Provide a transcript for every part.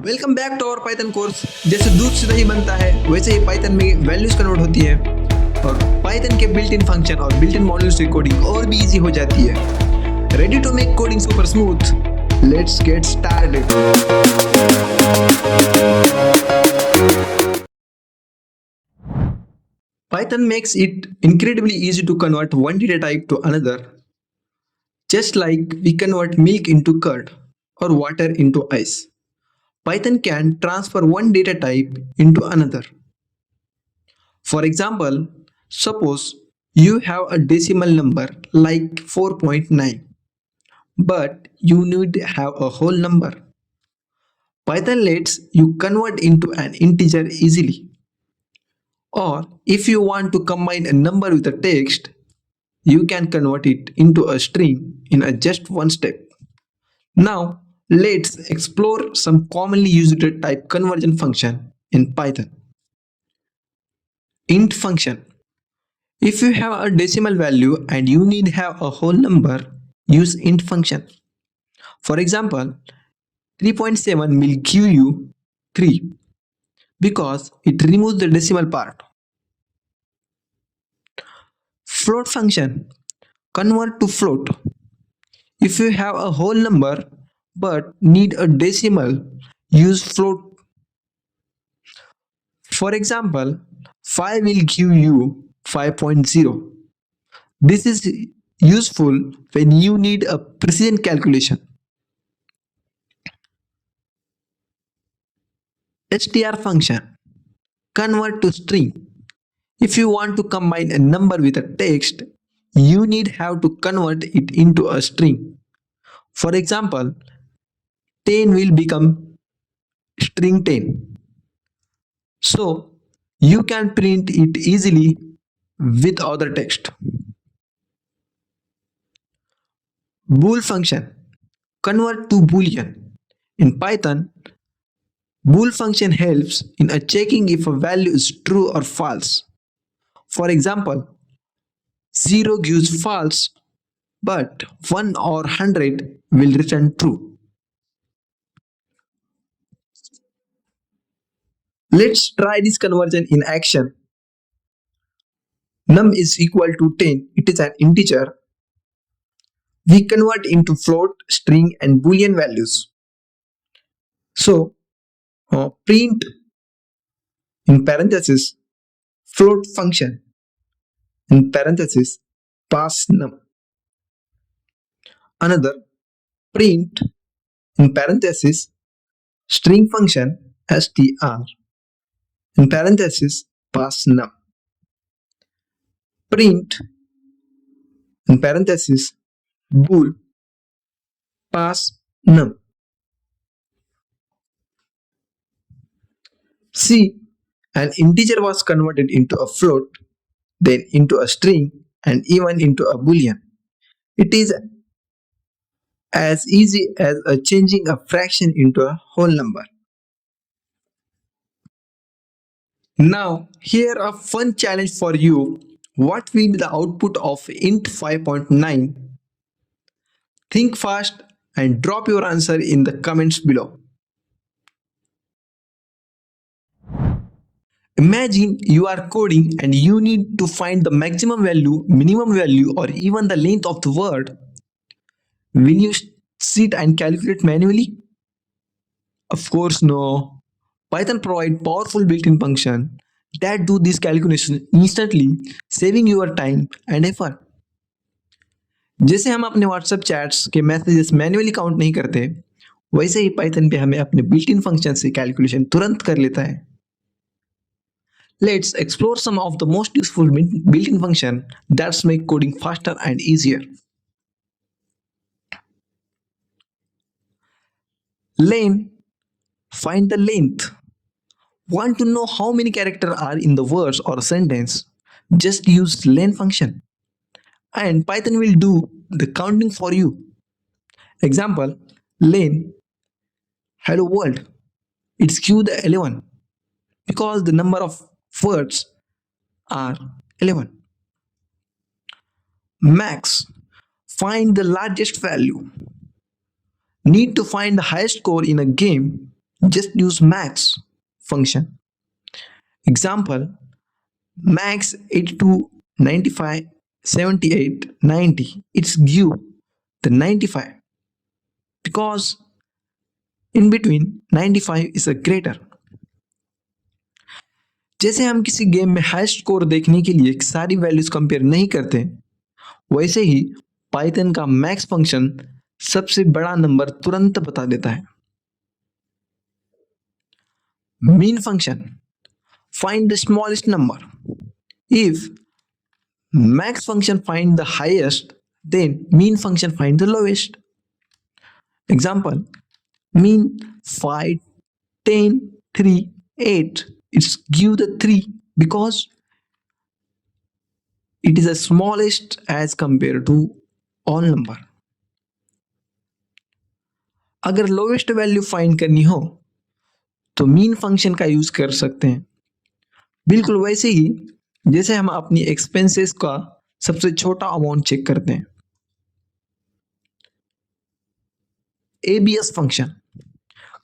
Welcome back to our Python course. जैसे दूध से दही बनता है वैसे ही पाइथन में वैल्यूज कन्वर्ट होती है और पाइथन के बिल्ट इन फंक्शन और बिल्ट इन मॉड्यूल्स से कोडिंग और भी इजी हो जाती है। Ready to make coding super smooth? Let's get started. Python makes it incredibly easy to convert one data type to another, just like we convert milk into curd or water into ice. Python can transfer one data type into another. For example, suppose you have a decimal number like 4.9, but you need to have a whole number. Python lets you convert into an integer easily. Or if you want to combine a number with a text, you can convert it into a string in just one step. Now, let's explore some commonly used type conversion function in Python. Int function. If you have a decimal value and you need to have a whole number, use int function. For example, 3.7 will give you 3 because it removes the decimal part. Float function. Convert to float. If you have a whole number but need a decimal, use float. For example, 5 will give you 5.0. This is useful when you need a precision calculation. str function. Convert to string. If you want to combine a number with a text, you need have to convert it into a string. For example, 10 will become string 10. So you can print it easily with other text. Bool function. Convert to boolean. In Python, bool function helps in checking if a value is true or false. For example, 0 gives false, but 1 or 100 will return true. Let's try this conversion in action. Num is equal to 10. It is an integer. We convert into float, string and boolean values. So, print in parenthesis float function in parenthesis pass num. Another print in parenthesis string function str in parenthesis pass num. Print in parenthesis bool pass num. See, an integer was converted into a float, then into a string and even into a boolean. It is as easy as changing a fraction into a whole number. Now, here a fun challenge for you. What will be the output of int 5.9? Think fast and drop your answer in the comments below. Imagine you are coding and you need to find the maximum value, minimum value or even the length of the word. Will you sit and calculate manually? Of course no. Python provides powerful built-in function that do this calculation instantly, saving your time and effort. जैसे हम अपने WhatsApp chats के messages manually count नहीं करते, वैसे ही Python पे हमें अपने बिल्ट-इन फंक्शन से कैलकुलेशन तुरंत कर लेता है. Let's explore some of the most useful built-in function that make coding faster and easier. Len, find the length. Want to know how many characters are in the words or sentence? Just use len function. And Python will do the counting for you. Example, len hello world. It's give the 11 because the number of words are 11. Max, find the largest value. Need to find the highest score in a game? just use max function. Example, max 82, 95, 78, 90. It's give the 95 because in between 95 is a greater. जैसे हम किसी game में highest score देखने के लिए सारी values compare नहीं करते, वैसे ही पाइथन का मैक्स फंक्शन सबसे बड़ा नंबर तुरंत बता देता है. Mean function, find the smallest number. If max function find the highest, then mean function find the lowest. Example, mean 5, 10, 3, 8. It's give the 3 because it is the smallest as compared to all number. अगर lowest value find करनी हो तो mean function का use कर सकते हैं, बिल्कुल वैसे ही जैसे हम अपनी एक्सपेंसेस का सबसे छोटा अमाउंट चेक करते हैं. ABS function,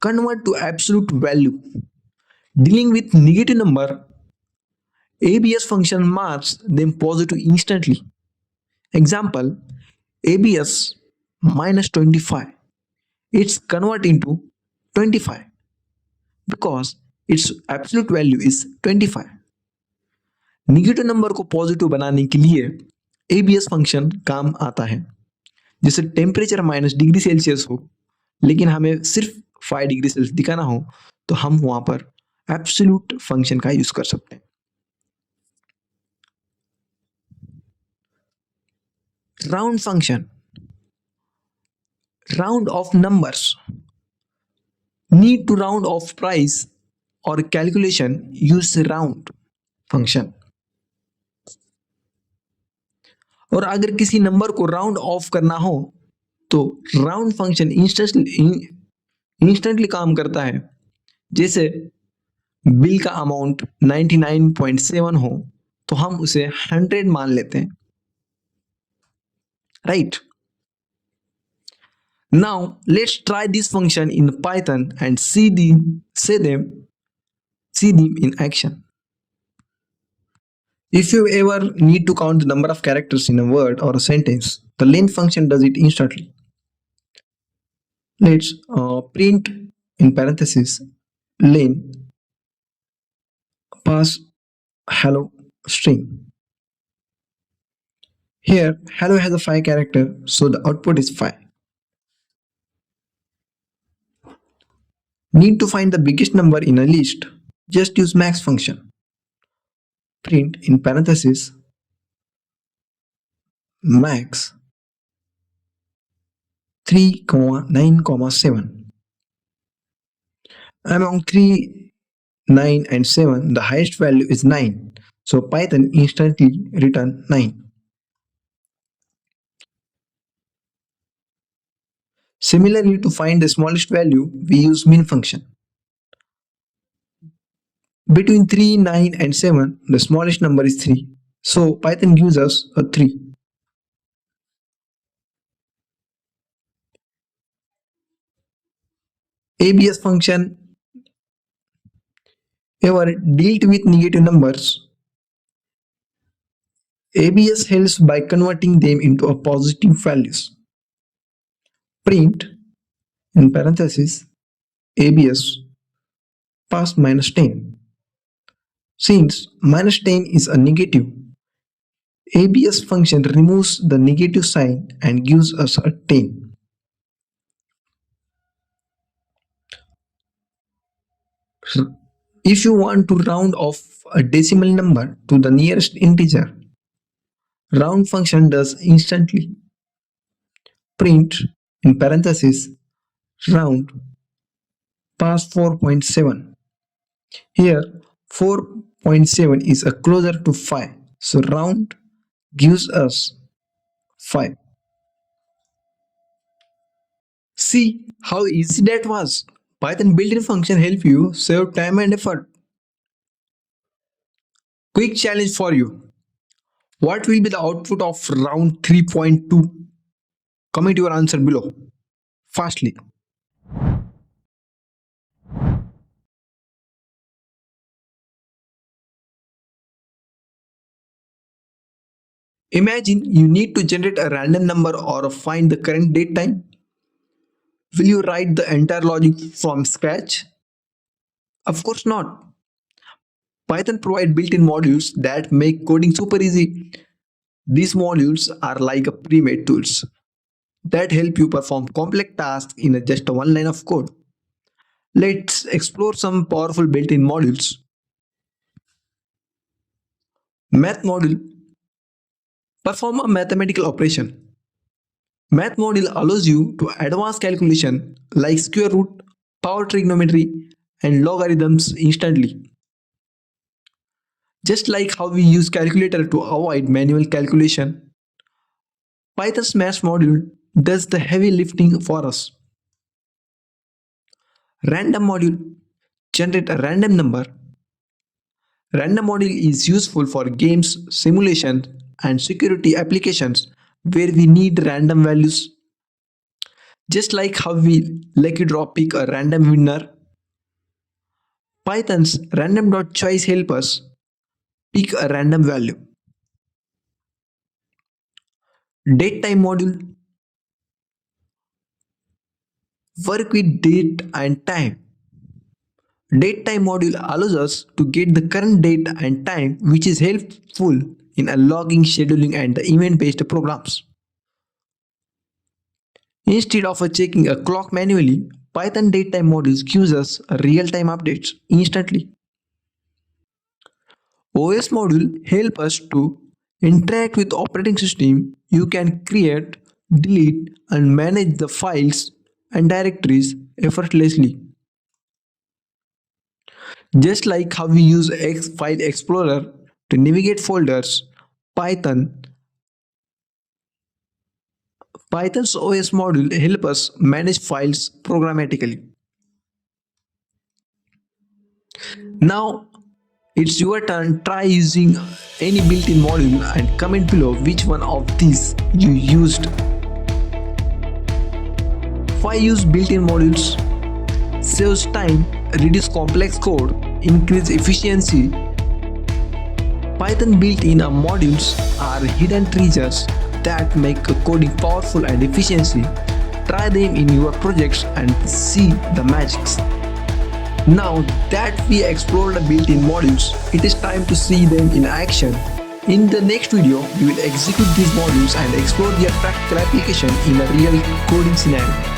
convert to absolute value. Dealing with negative number, ABS function marks them positive instantly. Example, ABS minus 25. It's convert into 25 because its absolute value is 25. Negative number को positive बनाने के लिए ABS function काम आता है. जैसे temperature -degree Celsius हो लेकिन हमें सिर्फ 5 डिग्री सेल्सियस दिखाना हो तो हम वहां पर एब्सोल्यूट फंक्शन का यूज कर सकते हैं. Round function, round off numbers. Need to round off price और कैलकुलेशन यूज राउंड फंक्शन. और अगर किसी नंबर को राउंड ऑफ करना हो तो राउंड फंक्शन इंस्टेंटली काम करता है. जैसे बिल का अमाउंट 99.7 हो तो हम उसे 100 मान लेते हैं, right. Now let's try this function in Python and see them in action. If you ever need to count the number of characters in a word or a sentence, the length function does it instantly. Let's print in parentheses length pass hello string. Here hello has a 5 character, so the output is 5. Need to find the biggest number in a list, just use max function. Print in parentheses max 3, 9, 7. Among 3, 9 and 7, the highest value is 9. So Python instantly return 9. Similarly, to find the smallest value, we use min function. Between 3, 9 and 7, the smallest number is 3. So Python gives us a 3. ABS function ever dealt with negative numbers. ABS helps by converting them into a positive values. Print in parentheses ABS pass -10. Since -10 is a negative, ABS function removes the negative sign and gives us a 10. If you want to round off a decimal number to the nearest integer, round function does instantly. Print in parentheses round pass 4.7. Here 4.7 is a closer to 5, so round gives us 5. See how easy that was. Python built-in function help you save time and effort. Quick challenge for you. What will be the output of round 3.2? Comment your answer below fastly. Imagine you need to generate a random number or find the current date time. Will you write the entire logic from scratch? Of course not. Python provides built-in modules that make coding super easy. These modules are like a pre-made tools that help you perform complex tasks in just one line of code. Let's explore some powerful built-in modules. Math module perform a mathematical operation. Math module allows you to advance calculation like square root, power trigonometry, and logarithms instantly. Just like how we use calculator to avoid manual calculation, Python's math module does the heavy lifting for us. Random module generate a random number. Random module is useful for games, simulations, and security applications where we need random values. Just like how we lucky draw pick a random winner, Python's random.choice help us pick a random value. Date time module work with date and time. Date time module allows us to get the current date and time, which is helpful in a logging, scheduling, and event-based programs. Instead of checking a clock manually, Python datetime modules gives us real-time updates instantly. OS module help us to interact with operating system. You can create, delete, and manage the files and directories effortlessly. Just like how we use File Explorer to navigate folders, Python Python's OS module help us manage files programmatically. Now it's your turn. Try using any built-in module and comment below which one of these you used. Why use built-in modules? Saves time, reduce complex code, increase efficiency. Python built-in modules are hidden treasures that make coding powerful and efficiency. Try them in your projects and see the magics. Now that we explored the built-in modules, it is time to see them in action. In the next video, we will execute these modules and explore their practical application in a real coding scenario.